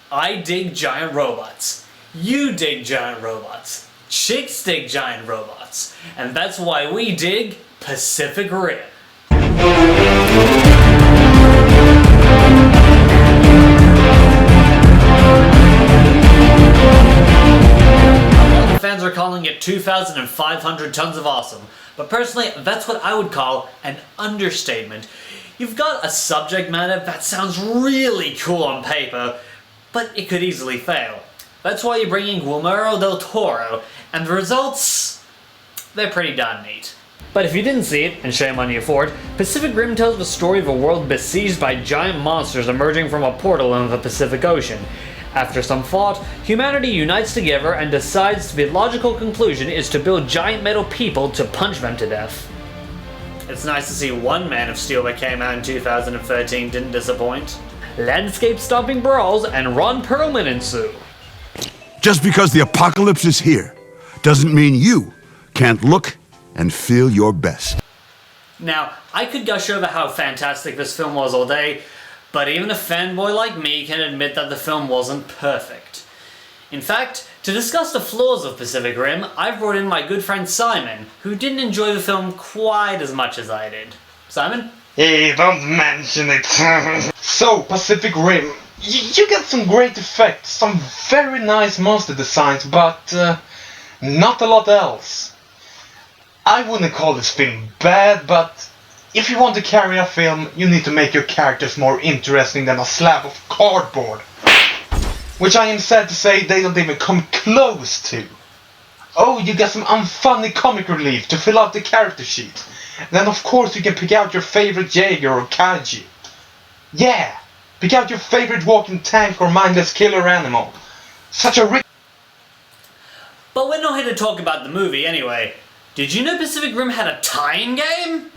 I dig giant robots. You dig giant robots. Chicks dig giant robots. And that's why we dig Pacific Rim. Fans are calling it 2,500 tons of awesome, but personally, that's what I would call an understatement. You've got a subject matter that sounds really cool on paper, but it could easily fail. That's why you bring in Guillermo del Toro, and the results, they're pretty darn neat. But if you didn't see it, and shame on you for it, Pacific Rim tells the story of a world besieged by giant monsters emerging from a portal in the Pacific Ocean. After some thought, humanity unites together and decides the logical conclusion is to build giant metal people to punch them to death. It's nice to see one Man of Steel that came out in 2013 didn't disappoint. Landscape-stomping brawls and Ron Perlman ensue. Just because the apocalypse is here doesn't mean you can't look and feel your best. Now, I could gush over how fantastic this film was all day, but even a fanboy like me can admit that the film wasn't perfect. In fact, to discuss the flaws of Pacific Rim, I've brought in my good friend Simon, who didn't enjoy the film quite as much as I did. Simon? Hey, don't mention it. So, Pacific Rim, you get some great effects, some very nice monster designs, but not a lot else. I wouldn't call this film bad, but if you want to carry a film, you need to make your characters more interesting than a slab of cardboard. Which I am sad to say they don't even come close to. Oh, you get some unfunny comic relief to fill out the character sheet. Then of course you can pick out your favorite Jaeger or Kaiju. Yeah, pick out your favorite walking tank or mindless killer animal. Such a rich... But we're not here to talk about the movie anyway. Did you know Pacific Rim had a tie-in game?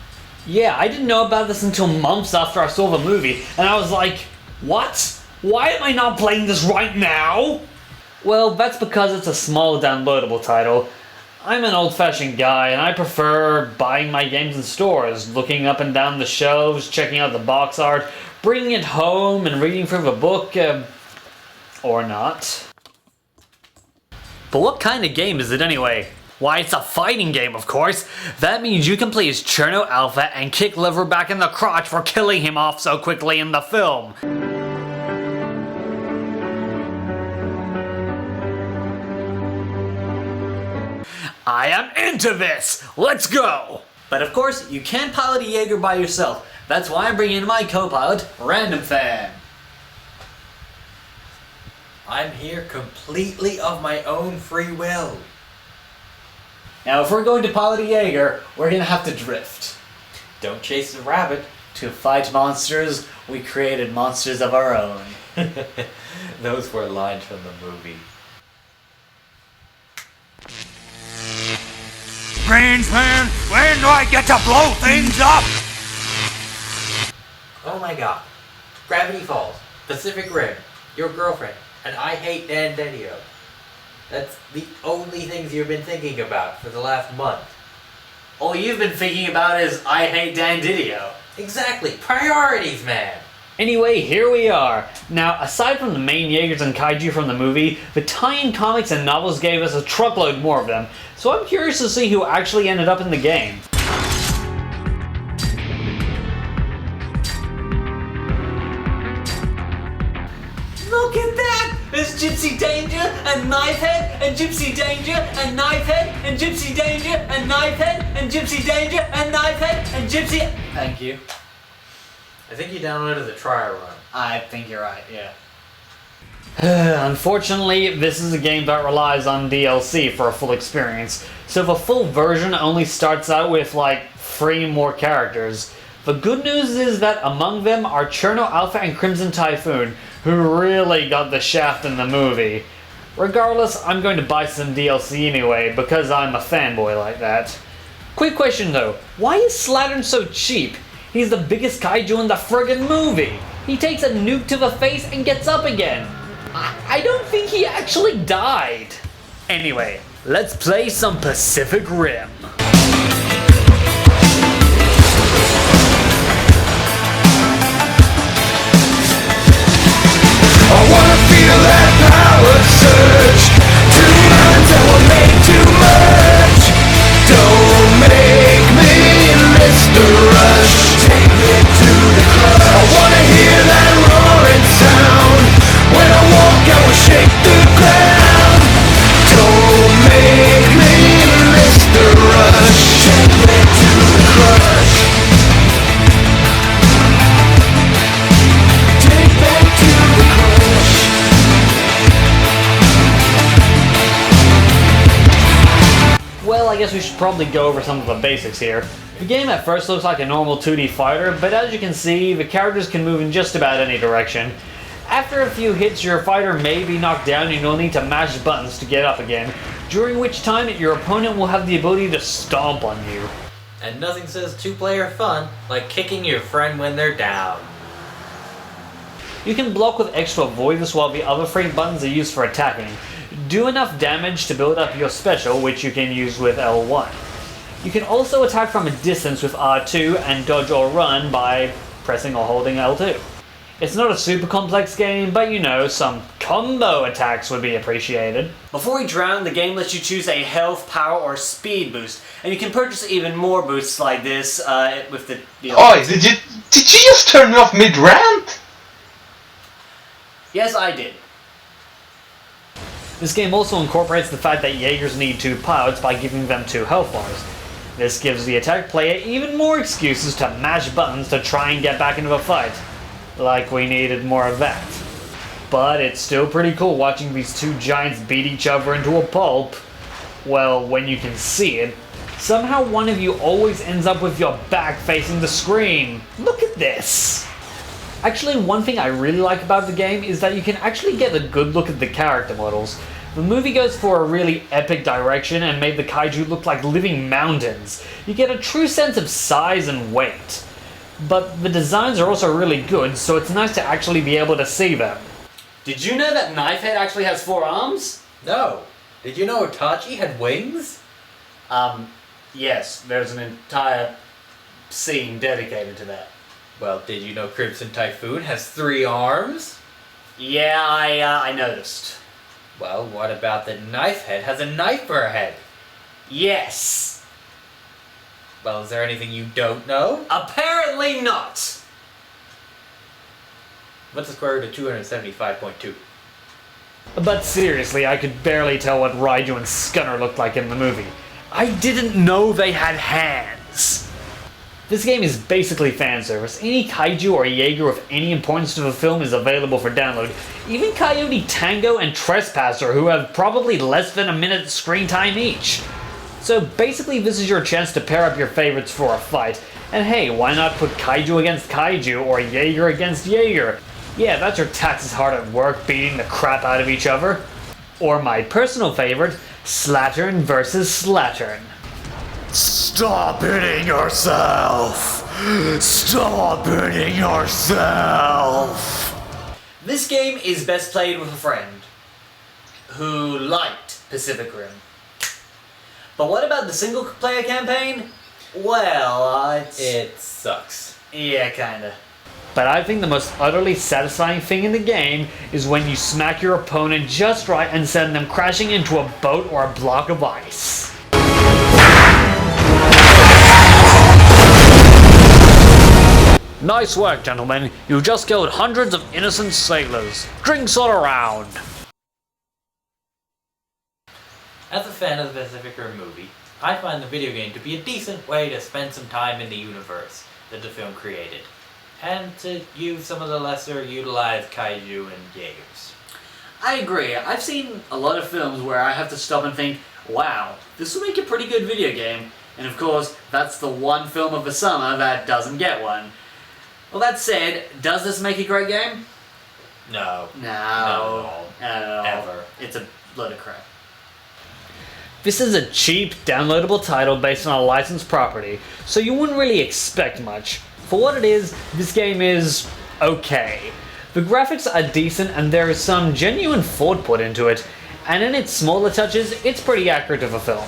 Yeah, I didn't know about this until months after I saw the movie, and I was like, what? Why am I not playing this right now? Well, that's because it's a small downloadable title. I'm an old-fashioned guy, and I prefer buying my games in stores, looking up and down the shelves, checking out the box art, bringing it home and reading through the book, or not. But what kind of game is it anyway? Why, it's a fighting game, of course. That means you can play as Cherno Alpha and kick Liver back in the crotch for killing him off so quickly in the film. I am into this! Let's go! But of course, you can't pilot a Jaeger by yourself. That's why I'm bringing in my co-pilot, Random Fan. I'm here completely of my own free will. Now, if we're going to pilot a Jaeger, we're gonna have to drift. Don't chase the rabbit. To fight monsters, we created monsters of our own. Those were lines from the movie. Greenspan, when do I get to blow things up? Oh my god. Gravity Falls, Pacific Rim, Your Girlfriend, and I Hate Dan Didio. That's the only things you've been thinking about for the last month. All you've been thinking about is I Hate Dan Didio. Exactly. Priorities, man. Anyway, here we are. Now, aside from the main Jaegers and Kaiju from the movie, the tie-in comics and novels gave us a truckload more of them, so I'm curious to see who actually ended up in the game. Look at that! There's Gypsy Danger and Knifehead and Gypsy Danger and Knifehead and Gypsy Danger and Knifehead and Gypsy Danger and Knifehead and Gypsy... Thank you. I think you downloaded the trial run. I think you're right, yeah. Unfortunately, this is a game that relies on DLC for a full experience, so the full version only starts out with like 3 more characters. The good news is that among them are Cherno Alpha and Crimson Typhoon, who really got the shaft in the movie. Regardless, I'm going to buy some DLC anyway, because I'm a fanboy like that. Quick question though, why is Slattern so cheap? He's the biggest kaiju in the friggin' movie! He takes a nuke to the face and gets up again! I don't think he actually died! Anyway, let's play some Pacific Rim. I wanna feel guess we should probably go over some of the basics here. The game at first looks like a normal 2D fighter, but as you can see, the characters can move in just about any direction. After a few hits, your fighter may be knocked down and you'll need to mash buttons to get up again, during which time your opponent will have the ability to stomp on you. And nothing says two-player fun like kicking your friend when they're down. You can block with extra avoidance while the other 3 buttons are used for attacking. Do enough damage to build up your special, which you can use with L1. You can also attack from a distance with R2 and dodge or run by pressing or holding L2. It's not a super complex game, but you know, some combo attacks would be appreciated. Before you drown, the game lets you choose a health, power, or speed boost, and you can purchase even more boosts like this with the... Oi, did you just turn me off mid-rant? Yes, I did. This game also incorporates the fact that Jaegers need 2 pilots by giving them 2 health bars. This gives the attack player even more excuses to mash buttons to try and get back into a fight. Like we needed more of that. But it's still pretty cool watching these 2 giants beat each other into a pulp. Well, when you can see it, somehow one of you always ends up with your back facing the screen. Look at this! Actually, one thing I really like about the game is that you can actually get a good look at the character models. The movie goes for a really epic direction and made the kaiju look like living mountains. You get a true sense of size and weight. But the designs are also really good, so it's nice to actually be able to see them. Did you know that Knifehead actually has 4 arms? No. Did you know Itachi had wings? Yes, there's an entire scene dedicated to that. Well, did you know Crimson Typhoon has 3 arms? Yeah, I noticed. Well, what about the Knifehead has a knife for a head? Yes. Well, is there anything you don't know? Apparently not. What's the square root of 275.2? But seriously, I could barely tell what Raiju and Scunner looked like in the movie. I didn't know they had hands. This game is basically fan service. Any kaiju or Jaeger of any importance to the film is available for download. Even Coyote Tango and Trespasser, who have probably less than a minute screen time each. So basically this is your chance to pair up your favorites for a fight. And hey, why not put kaiju against kaiju or Jaeger against Jaeger? Yeah, that's your taxes hard at work beating the crap out of each other. Or my personal favorite, Slattern versus Slattern. Stop hitting yourself! Stop hitting yourself! This game is best played with a friend who liked Pacific Rim. But what about the single player campaign? Well, it sucks. Yeah, kinda. But I think the most utterly satisfying thing in the game is when you smack your opponent just right and send them crashing into a boat or a block of ice. Nice work, gentlemen. You just killed hundreds of innocent sailors. Drinks all around. As a fan of the Pacific Rim movie, I find the video game to be a decent way to spend some time in the universe that the film created, and to use some of the lesser utilized kaiju and Jaegers. I agree. I've seen a lot of films where I have to stop and think, wow, this would make a pretty good video game. And of course, that's the one film of the summer that doesn't get one. Well, that said, does this make a great game? No. No. No. Ever. It's a load of crap. This is a cheap, downloadable title based on a licensed property, so you wouldn't really expect much. For what it is, this game is okay. The graphics are decent and there is some genuine thought put into it, and in its smaller touches, it's pretty accurate of a film.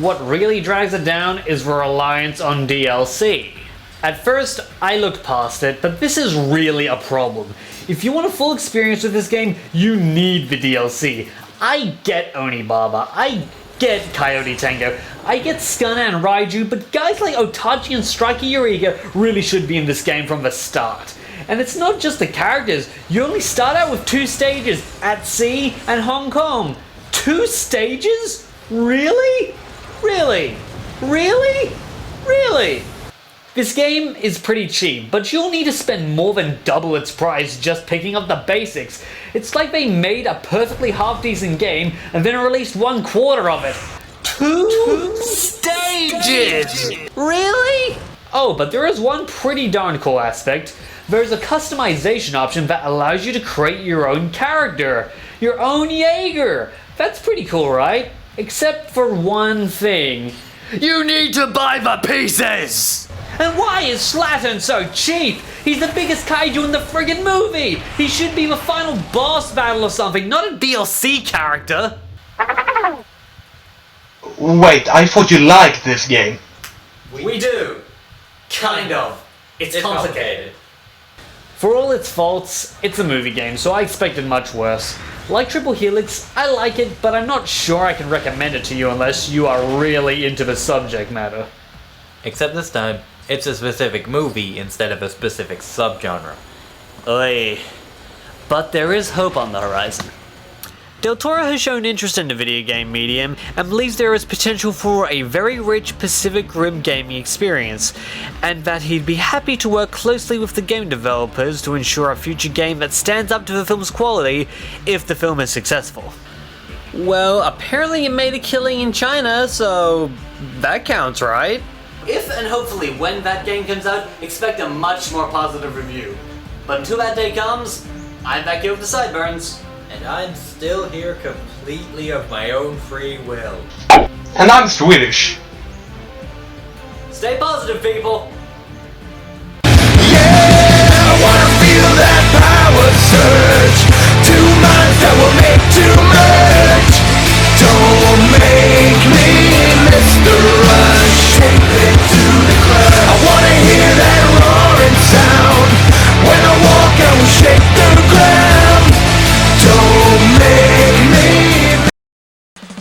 What really drags it down is the reliance on DLC. At first, I looked past it, but this is really a problem. If you want a full experience with this game, you need the DLC. I get Onibaba, I get Coyote Tango, I get Scunner and Raiju, but guys like Otachi and Striker Eureka really should be in this game from the start. And it's not just the characters, you only start out with 2 stages, at sea and Hong Kong. 2 stages? Really? Really? Really? Really? This game is pretty cheap, but you'll need to spend more than double its price just picking up the basics. It's like they made a perfectly half-decent game and then released 1/4 of it. 2 stages! Really? Oh, but there is one pretty darn cool aspect. There's a customization option that allows you to create your own character. Your own Jaeger. That's pretty cool, right? Except for one thing. You need to buy the pieces! And why is Slattern so cheap? He's the biggest kaiju in the friggin' movie! He should be the final boss battle or something, not a DLC character! Wait, I thought you liked this game. We do. Kind of. It's complicated. For all its faults, it's a movie game, so I expected much worse. Like Triple Helix, I like it, but I'm not sure I can recommend it to you unless you are really into the subject matter. Except this time, it's a specific movie instead of a specific subgenre. Oy. But there is hope on the horizon. Del Toro has shown interest in the video game medium and believes there is potential for a very rich Pacific Rim gaming experience, and that he'd be happy to work closely with the game developers to ensure a future game that stands up to the film's quality if the film is successful. Well, apparently it made a killing in China, so that counts, right? If and hopefully when that game comes out, expect a much more positive review. But until that day comes, I'm back here with the Sideburns. And I'm still here completely of my own free will. And I'm Swedish. Stay positive, people!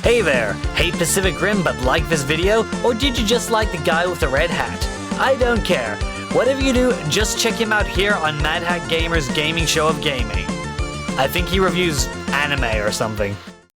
Hey there! Hate Pacific Rim but like this video? Or did you just like the guy with the red hat? I don't care. Whatever you do, just check him out here on Mad Hat Gamer's gaming show of gaming. I think he reviews anime or something.